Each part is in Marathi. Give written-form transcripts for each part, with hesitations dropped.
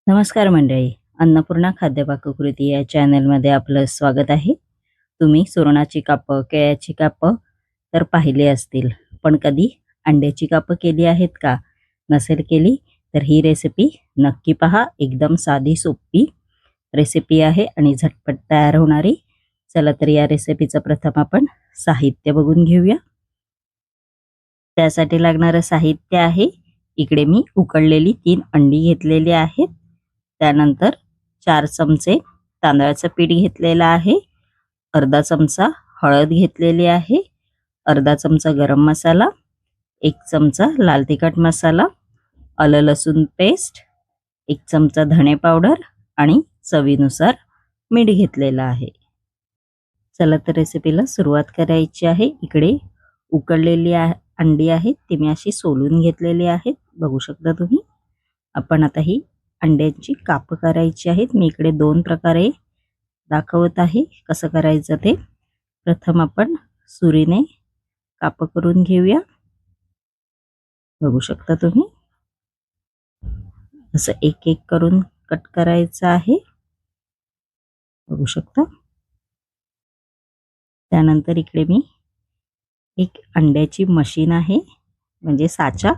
नमस्कार मंडळी, अन्नपूर्णा खाद्य पाककृती या चॅनलमध्ये आपलं स्वागत आहे. तुम्ही सुरणाची कापं, केळ्याची कापं तर पाहिली असतील, पण कधी अंड्याची कापं केली आहेत का? नसेल केली तर ही रेसिपी नक्की पहा. एकदम साधी सोपी रेसिपी आहे आणि झटपट तयार होणारी. चला तर या रेसिपीचं प्रथम आपण साहित्य बघून घेऊया. त्यासाठी लागणारं साहित्य आहे, इकडे मी उकडलेली 3 अंडी घेतलेली आहेत. त्यानंतर 4 चमचे तांदळाचं पीठ घेतलेलं आहे, अर्धा चमचा हळद घेतलेली आहे, अर्धा चमचा गरम मसाला, 1 चमचा लाल तिखट मसाला, आलं लसूण पेस्ट, 1 चमचा धणे पावडर आणि चवीनुसार मीठ घेतलेलं आहे. चला तर रेसिपीला सुरुवात करायची आहे. इकडे उकडलेली अंडी आहेत, ती मी अशी सोलून घेतलेली आहेत, बघू शकता तुम्ही. आपण आता ही अंड्यांची कापं करायची आहेत. मी इकडे 2 प्रकारे दाखवत आहे कसं करायचं ते. प्रथम आपण सुरीने कापं करून घेऊया. बघू शकता तुम्ही, असं एक एक करून कट करायचं आहे, बघू शकता. त्यानंतर इकडे मी एक अंड्याची मशीन आहे, म्हणजे साचा,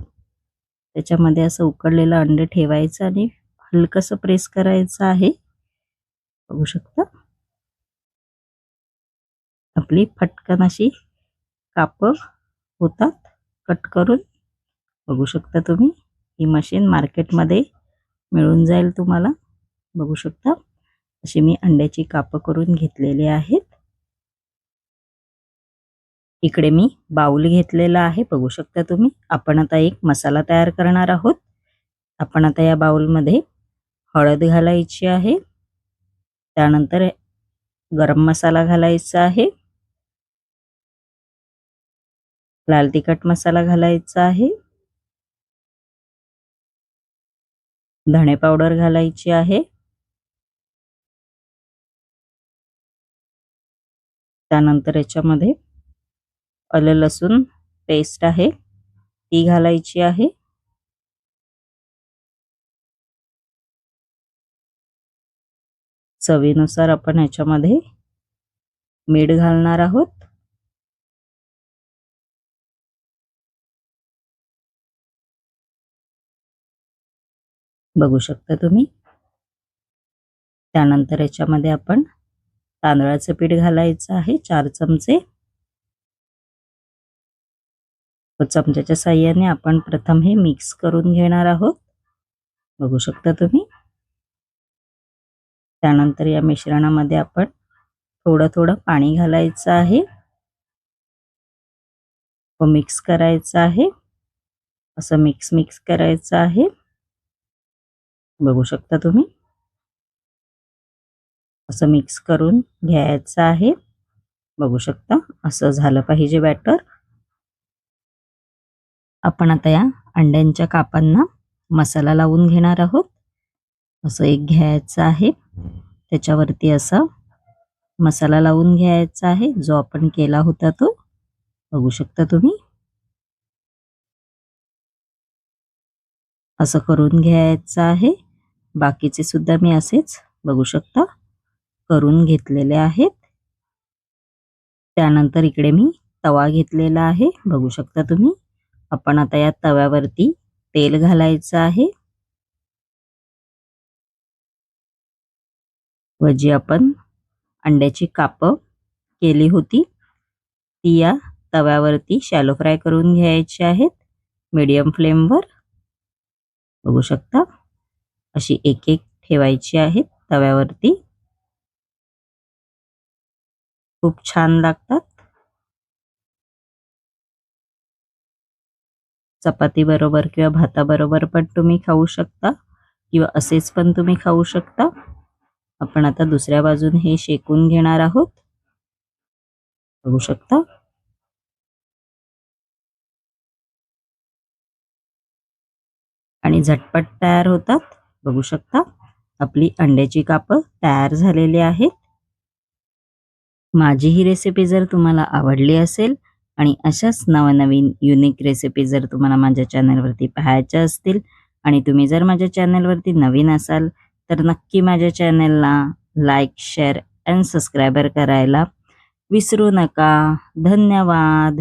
त्याच्यामध्ये असं उकडलेलं अंडे ठेवायचं आणि हलकंसं प्रेस करायचं आहे, बघू शकता. आपली फटकन अशी कापं होतात कट करून, बघू शकता तुम्ही. ही मशीन मार्केटमध्ये मिळून जाईल तुम्हाला, बघू शकता. अशी मी अंड्याची कापं करून घेतलेली आहेत. इकडे मी बाउल घेतलेला आहे, बघू शकता तुम्ही. आपण आता एक मसाला तयार करणार आहोत. आपण आता या बाउलमध्ये हळद घालायची आहे, त्यानंतर गरम मसाला घालायचा आहे, लाल तिखट मसाला घालायचा आहे, धणे पावडर घालायची आहे, त्यानंतर याच्यामध्ये आलं लसूण पेस्ट आहे, ती घालायची आहे, चवीनुसार आपण याच्यामध्ये मीठ घालणार आहोत. बघू शकता तुम्ही. त्यानंतर याच्यामध्ये आपण तांदळाचं पीठ घालायचं आहे, 4 चमचे. चमच्याच्या साहाय्याने आपण प्रथम हे मिक्स करून घेणार आहोत, बघू शकता तुम्ही. त्यानंतर या मिश्रणामध्ये आपण थोडं थोडं पाणी घालायचं आहे व मिक्स करायचं आहे. असं मिक्स करायचं आहे, बघू शकता तुम्ही. असं मिक्स करून घ्यायचं आहे, बघू शकता. असं झालं पाहिजे बॅटर. आपण आता या अंड्यांच्या कापांना मसाला लावून घेणार आहोत. असं एक घ्यायचं आहे, त्याच्यावरती असा मसाला लावून घ्यायचा आहे, जो आपण केला होता तो, बघू शकता तुम्ही. असं करून घ्यायचं आहे. बाकीचे सुद्धा मी असेच, बघू शकता, करून घेतलेले आहेत. त्यानंतर इकडे मी तवा घेतलेला आहे, बघू शकता तुम्ही. आपण आता या तव्यावरती तेल घालायचं आहे व जी आपण अंड्याची कापं केली होती ती या तव्यावरती शॅलो फ्राय करून घ्यायची आहेत, मीडियम फ्लेमवर, बघू शकता. अशी एक एक ठेवायची आहेत तव्यावरती, खूप छान लागतात. चपाती बरोबर किंवा भाताबरोबर पण तुम्ही खाऊ शकता किंवा असेच पण तुम्ही खाऊ शकता. आपण आता दुसऱ्या बाजूने हे शेकून घेणार आहोत, बघू शकता. आणि झटपट तयार होतात, बघू शकता. आपली अंड्याची कापं तयार झालेली आहेत. माझी ही रेसिपी जर तुम्हाला आवडली असेल आणि अशाच नवनवीन युनिक रेसिपी जर तुम्हाला माझ्या चॅनलवरती पाहायच्या असतील आणि तुम्ही जर माझ्या चॅनलवरती नवीन असाल तर नक्की माझ्या चॅनलला लाईक, शेअर अँड सबस्क्रायबर करायला विसरू नका. धन्यवाद.